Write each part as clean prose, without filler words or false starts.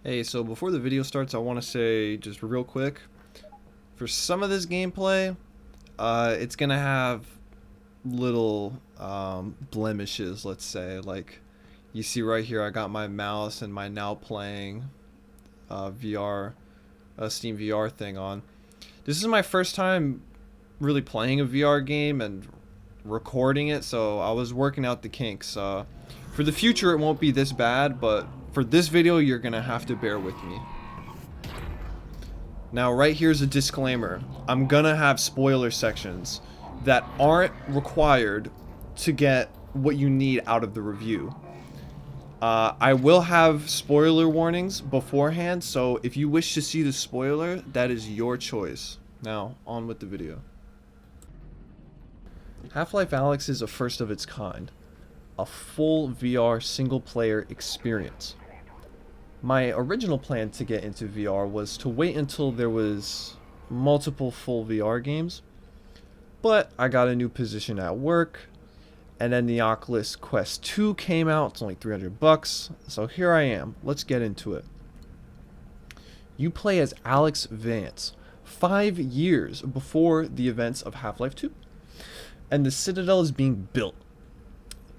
Hey, so before the video starts, I want to say just real quick, for some of this gameplay, it's gonna have little blemishes, let's say. Like, you see right here, I got my mouse and my now playing VR, Steam VR thing on. This is my first time really playing a VR game and recording it, so I was working out the kinks. For the future, it won't be this bad, but for this video, you're gonna have to bear with me. Now, right here's a disclaimer. I'm gonna have spoiler sections that aren't required to get what you need out of the review. I will have spoiler warnings beforehand, so if you wish to see the spoiler, that is your choice. Now, on with the video. Half-Life Alyx is a first of its kind, a full VR single-player experience. My original plan to get into VR was to wait until there was multiple full VR games, but I got a new position at work, and then the Oculus Quest 2 came out. It's only $300, so here I am. Let's get into it. You play as Alyx Vance, 5 years before the events of Half-Life 2, and the Citadel is being built.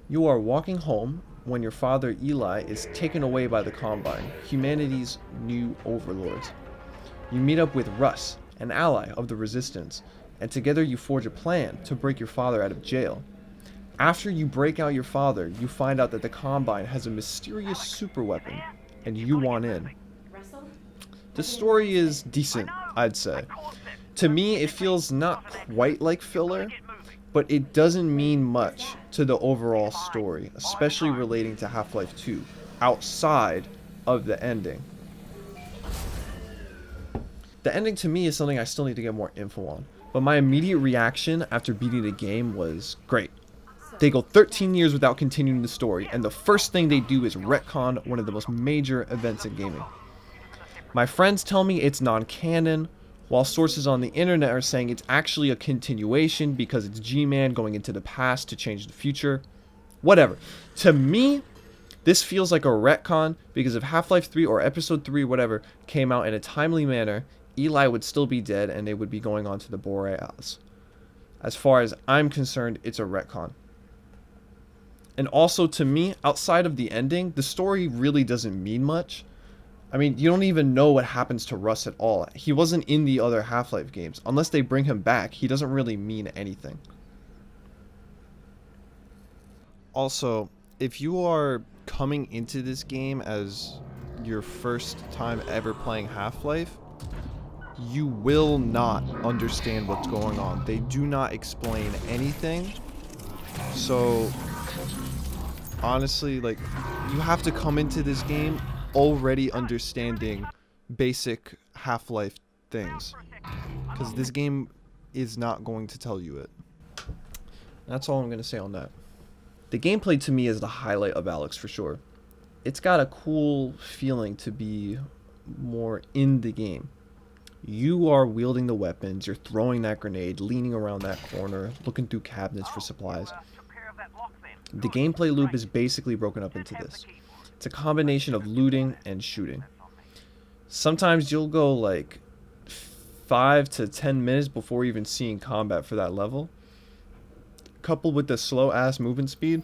You are walking home when your father Eli is taken away by the Combine, humanity's new overlords. You meet up with Russ, an ally of the Resistance, and together you forge a plan to break your father out of jail. After you break out your father, you find out that the Combine has a mysterious superweapon, and you want in. The story is decent, I'd say. To me, it feels not quite like filler, but it doesn't mean much to the overall story, especially relating to Half-Life 2, outside of the ending. The ending to me is something I still need to get more info on, but my immediate reaction after beating the game was great. They go 13 years without continuing the story, and the first thing they do is retcon one of the most major events in gaming. My friends tell me it's non-canon, while sources on the internet are saying it's actually a continuation because it's G-Man going into the past to change the future. Whatever. To me, this feels like a retcon because if Half-Life 3 or Episode 3, whatever, came out in a timely manner, Eli would still be dead and they would be going on to the Boreals. As far as I'm concerned, it's a retcon. And also, to me, outside of the ending, the story really doesn't mean much. I mean, you don't even know what happens to Russ at all. He wasn't in the other Half-Life games. Unless they bring him back, he doesn't really mean anything. Also, if you are coming into this game as your first time ever playing Half-Life, you will not understand what's going on. They do not explain anything. So, honestly, like, you have to come into this game already understanding basic Half-Life things, because this game is not going to tell you it. That's all I'm going to say on that. The gameplay to me is the highlight of Alyx for sure. It's got a cool feeling to be more in the game. You are wielding the weapons, you're throwing that grenade, leaning around that corner, looking through cabinets for supplies. The gameplay loop is basically broken up into this. It's a combination of looting and shooting. Sometimes you'll go like 5 to 10 minutes before even seeing combat for that level. Coupled with the slow ass movement speed,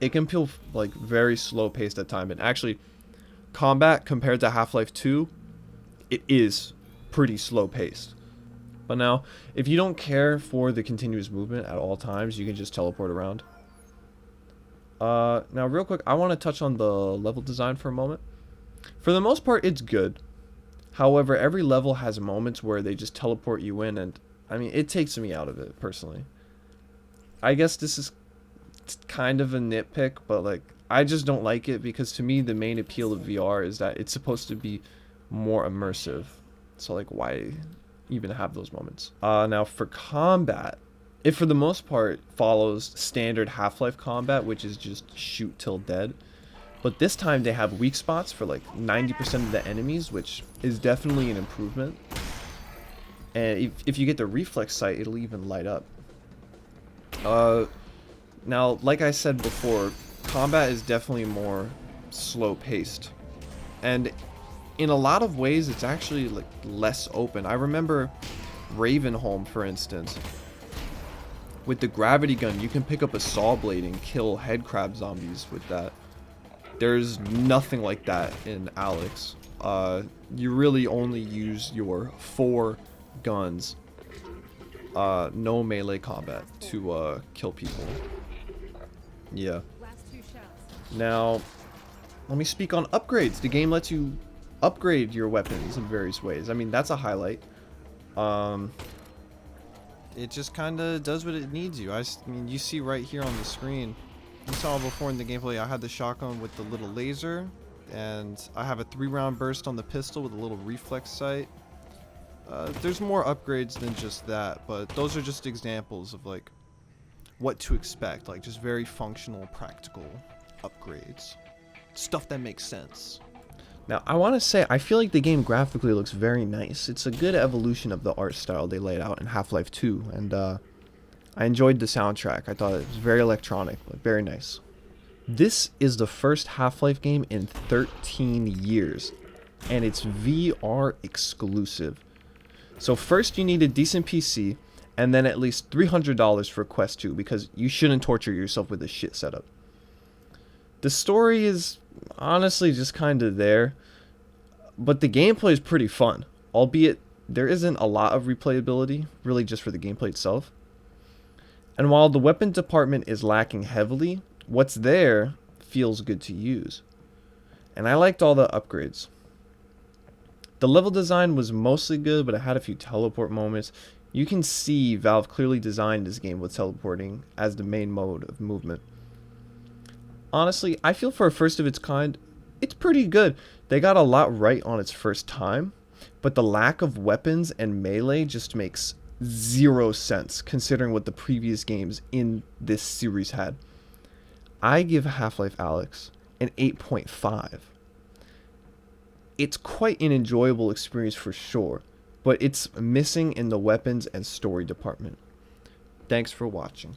it can feel like very slow paced at times. And actually, combat compared to Half-Life 2, it is pretty slow paced. But now, if you don't care for the continuous movement at all times, you can just teleport around. Now real quick, I want to touch on the level design for a moment. For the most part, it's good. However, every level has moments where they just teleport you in, and I mean, it takes me out of it, personally. I guess this is kind of a nitpick, but like, I just don't like it because to me, the main appeal of VR is that it's supposed to be more immersive. So like, why even have those moments? Now for combat, it for the most part follows standard Half-Life combat, which is just shoot till dead. But this time they have weak spots for like 90% of the enemies, which is definitely an improvement. And if you get the reflex sight, it'll even light up. Now, like I said before, combat is definitely more slow paced. And in a lot of ways, it's actually like less open. I remember Ravenholm, for instance. With the gravity gun, you can pick up a saw blade and kill headcrab zombies with that. There's nothing like that in Alyx. You really only use your 4 guns, no melee combat, to kill people. Yeah. Now, let me speak on upgrades. The game lets you upgrade your weapons in various ways. I mean, that's a highlight. It just kind of does what it needs you. I mean, you see right here on the screen. You saw before in the gameplay, I had the shotgun with the little laser, and I have a 3-round burst on the pistol with a little reflex sight. There's more upgrades than just that, but those are just examples of like what to expect, like just very functional, practical upgrades. Stuff that makes sense. Now, I want to say, I feel like the game graphically looks very nice. It's a good evolution of the art style they laid out in Half-Life 2, and I enjoyed the soundtrack. I thought it was very electronic, but very nice. This is the first Half-Life game in 13 years, and it's VR exclusive. So first you need a decent PC, and then at least $300 for Quest 2, because you shouldn't torture yourself with this shit setup. The story is honestly just kind of there, but the gameplay is pretty fun, albeit there isn't a lot of replayability, really just for the gameplay itself. And while the weapon department is lacking heavily, what's there feels good to use. And I liked all the upgrades. The level design was mostly good, but it had a few teleport moments. You can see Valve clearly designed this game with teleporting as the main mode of movement. Honestly, I feel for a first of its kind, it's pretty good. They got a lot right on its first time, but the lack of weapons and melee just makes 0 sense considering what the previous games in this series had. I give Half-Life Alyx an 8.5. It's quite an enjoyable experience for sure, but it's missing in the weapons and story department. Thanks for watching.